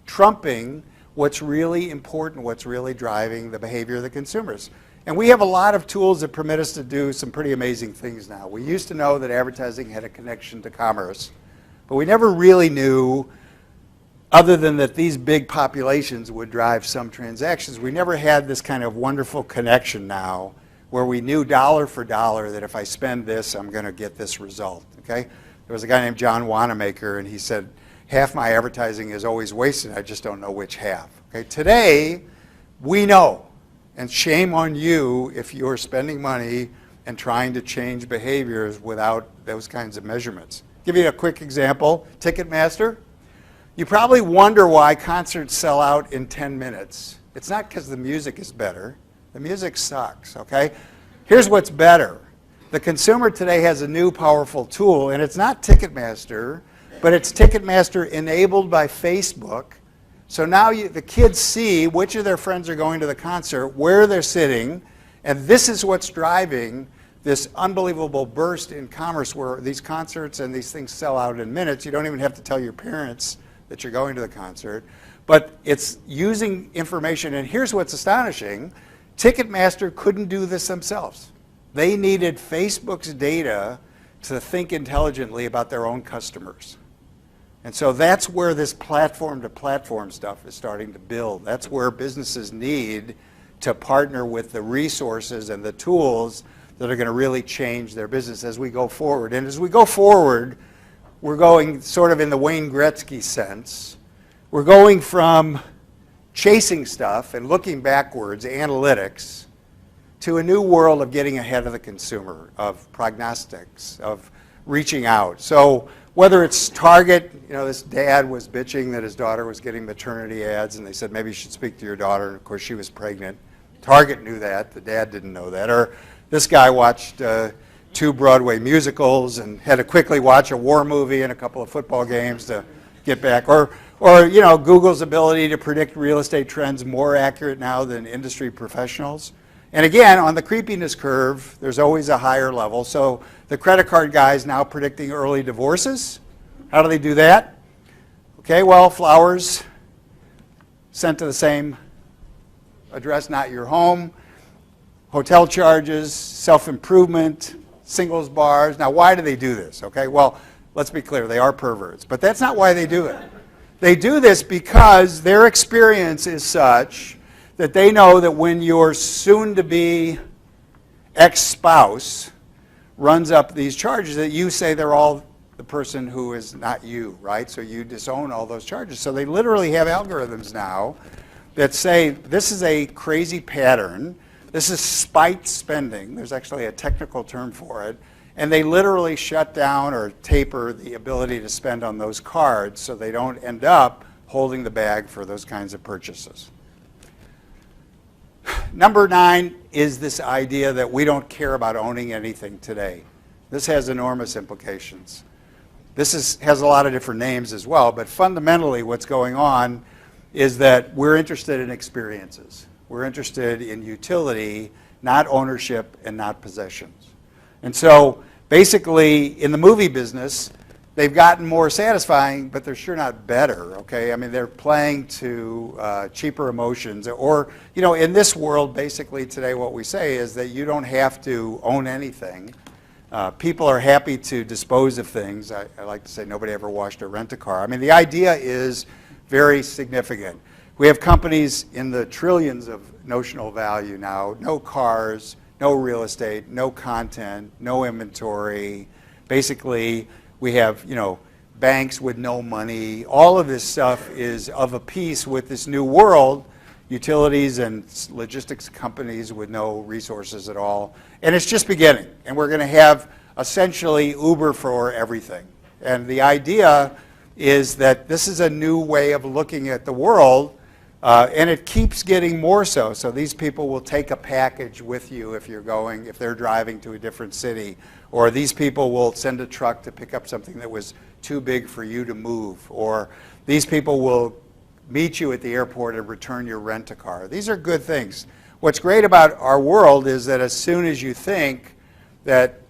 trumping what's really important, what's really driving the behavior of the consumers. And we have a lot of tools that permit us to do some pretty amazing things now. We used to know that advertising had a connection to commerce, but we never really knew, other than that these big populations would drive some transactions, we never had this kind of wonderful connection now where we knew dollar for dollar that if I spend this, I'm going to get this result, okay? There was a guy named John Wanamaker, and he said, half my advertising is always wasted, I just don't know which half, okay? Today, we know, and shame on you if you're spending money and trying to change behaviors without those kinds of measurements. Give you a quick example, Ticketmaster. You probably wonder why concerts sell out in 10 minutes. It's not because the music is better. The music sucks, okay? Here's what's better. The consumer today has a new powerful tool, and it's not Ticketmaster, but it's Ticketmaster enabled by Facebook. So now the kids see which of their friends are going to the concert, where they're sitting, and this is what's driving this unbelievable burst in commerce where these concerts and these things sell out in minutes. You don't even have to tell your parents that you're going to the concert, but it's using information. And here's what's astonishing. Ticketmaster couldn't do this themselves. They needed Facebook's data to think intelligently about their own customers. And so that's where this platform-to-platform stuff is starting to build. That's where businesses need to partner with the resources and the tools that are going to really change their business as we go forward. And as we go forward, we're going sort of in the Wayne Gretzky sense. we're going from chasing stuff and looking backwards, analytics, to a new world of getting ahead of the consumer, of prognostics, of reaching out. So whether it's Target, this dad was bitching that his daughter was getting maternity ads, and they said, maybe you should speak to your daughter, and of course she was pregnant. Target knew that, the dad didn't know that. Or this guy watched 2 Broadway musicals and had to quickly watch a war movie and a couple of football games to get back. Or Google's ability to predict real estate trends more accurate now than industry professionals. And again, on the creepiness curve, there's always a higher level. So the credit card guy is now predicting early divorces. How do they do that? Okay, well, flowers sent to the same address, not your home. Hotel charges, self-improvement, singles bars. Now, why do they do this? Okay, well, let's be clear, they are perverts. But that's not why they do it. They do this because their experience is such that they know that when your soon-to-be ex-spouse runs up these charges, that you say they're all the person who is not you, right? So you disown all those charges. So they literally have algorithms now that say this is a crazy pattern. This is spite spending. There's actually a technical term for it. And they literally shut down or taper the ability to spend on those cards so they don't end up holding the bag for those kinds of purchases. Number 9 is this idea that we don't care about owning anything today. This has enormous implications. This has a lot of different names as well, but fundamentally what's going on is that we're interested in experiences. We're interested in utility, not ownership and not possessions. And so basically in the movie business, they've gotten more satisfying, but they're sure not better, okay? I mean, they're playing to cheaper emotions. Or, in this world, basically today what we say is that you don't have to own anything. People are happy to dispose of things. I like to say nobody ever washed a rent-a-car. I mean, the idea is very significant. We have companies in the trillions of notional value now, no cars, no real estate, no content, no inventory. Basically, we have, banks with no money. All of this stuff is of a piece with this new world, utilities and logistics companies with no resources at all. And it's just beginning. And we're going to have essentially Uber for everything. And the idea is that this is a new way of looking at the world, and it keeps getting more so. So these people will take a package with you if they're driving to a different city, or these people will send a truck to pick up something that was too big for you to move, or these people will meet you at the airport and return your rent-a-car. These are good things. What's great about our world is that as soon as you think that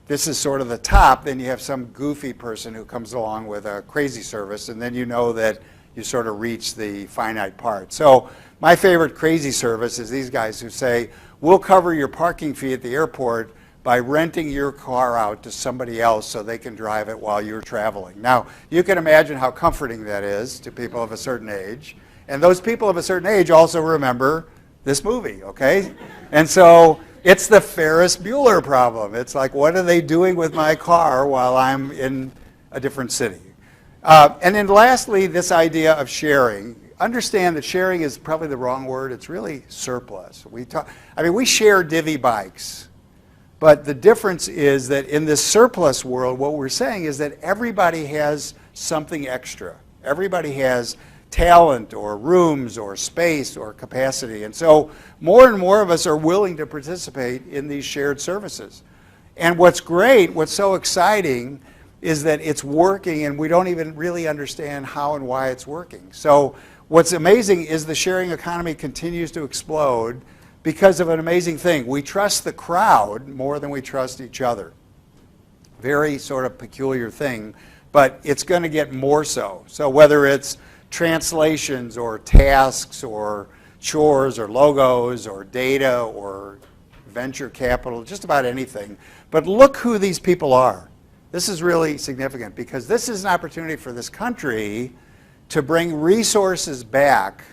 this is sort of the top, then you have some goofy person who comes along with a crazy service, and then you know that you sort of reach the finite part. So my favorite crazy service is these guys who say, we'll cover your parking fee at the airport by renting your car out to somebody else so they can drive it while you're traveling. Now, you can imagine how comforting that is to people of a certain age. And those people of a certain age also remember this movie, okay? And so it's the Ferris Bueller problem. It's like, what are they doing with my car while I'm in a different city? And then lastly, this idea of sharing. Understand that sharing is probably the wrong word. It's really surplus. We share divvy bikes. But the difference is that in this surplus world, what we're saying is that everybody has something extra. Everybody has talent or rooms or space or capacity. And so more and more of us are willing to participate in these shared services. And what's great, what's so exciting, is that it's working and we don't even really understand how and why it's working. So what's amazing is the sharing economy continues to explode because of an amazing thing. We trust the crowd more than we trust each other. Very sort of peculiar thing, but it's going to get more so. So whether it's translations or tasks or chores or logos or data or venture capital, just about anything. But look who these people are. This is really significant because this is an opportunity for this country to bring resources back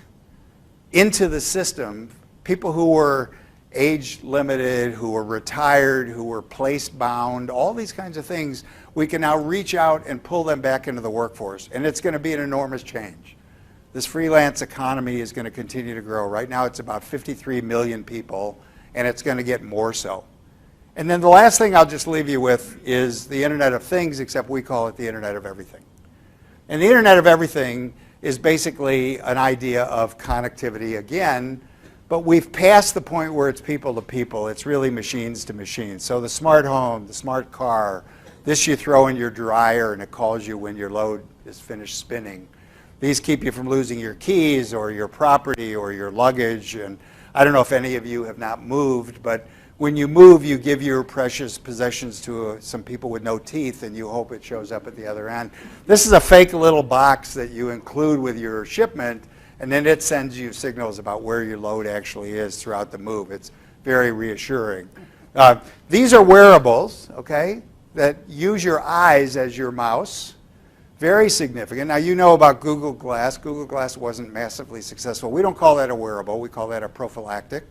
into the system. People who were age limited, who were retired, who were place bound, all these kinds of things, we can now reach out and pull them back into the workforce. And it's going to be an enormous change. this freelance economy is going to continue to grow. Right now it's about 53 million people, and it's going to get more so. And then the last thing I'll just leave you with is the Internet of Things, except we call it the Internet of Everything. And the Internet of Everything is basically an idea of connectivity again, but we've passed the point where it's people to people. It's really machines to machines. So the smart home, the smart car, this you throw in your dryer and it calls you when your load is finished spinning. These keep you from losing your keys or your property or your luggage. And I don't know if any of you have not moved, but when you move, you give your precious possessions to some people with no teeth, and you hope it shows up at the other end. This is a fake little box that you include with your shipment, and then it sends you signals about where your load actually is throughout the move. It's very reassuring. These are wearables, okay, that use your eyes as your mouse. Very significant. Now, you know about Google Glass. Google Glass wasn't massively successful. We don't call that a wearable. We call that a prophylactic,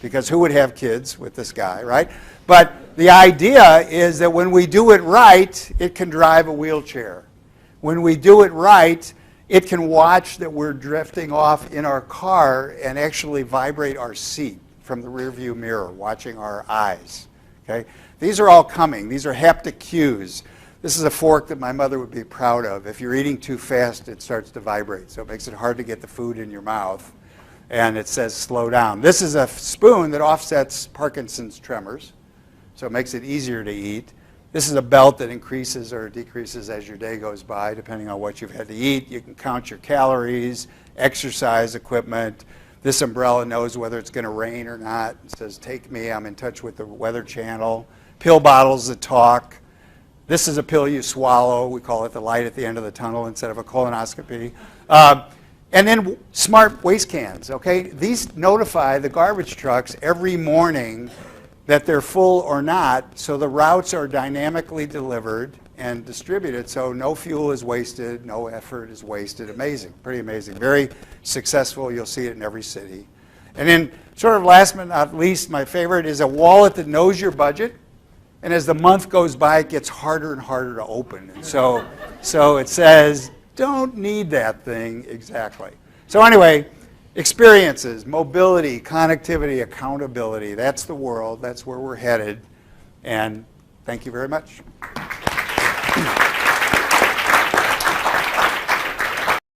because who would have kids with this guy, right? But the idea is that when we do it right, it can drive a wheelchair. When we do it right, it can watch that we're drifting off in our car and actually vibrate our seat from the rearview mirror, watching our eyes, okay? These are all coming. These are haptic cues. This is a fork that my mother would be proud of. If you're eating too fast, it starts to vibrate, so it makes it hard to get the food in your mouth. And it says slow down. This is a spoon that offsets Parkinson's tremors, so it makes it easier to eat. This is a belt that increases or decreases as your day goes by, depending on what you've had to eat. You can count your calories, exercise equipment. This umbrella knows whether it's going to rain or not. It says, take me, I'm in touch with the Weather Channel. Pill bottles that talk. This is a pill you swallow. We call it the light at the end of the tunnel instead of a colonoscopy. And then smart waste cans, okay? These notify the garbage trucks every morning that they're full or not, so the routes are dynamically delivered and distributed, so no fuel is wasted, no effort is wasted. Amazing, pretty amazing. Very successful. You'll see it in every city. And then sort of last but not least, my favorite is a wallet that knows your budget, and as the month goes by, it gets harder and harder to open. And so it says, don't need that thing exactly. So anyway, experiences, mobility, connectivity, accountability. That's the world. That's where we're headed. And thank you very much.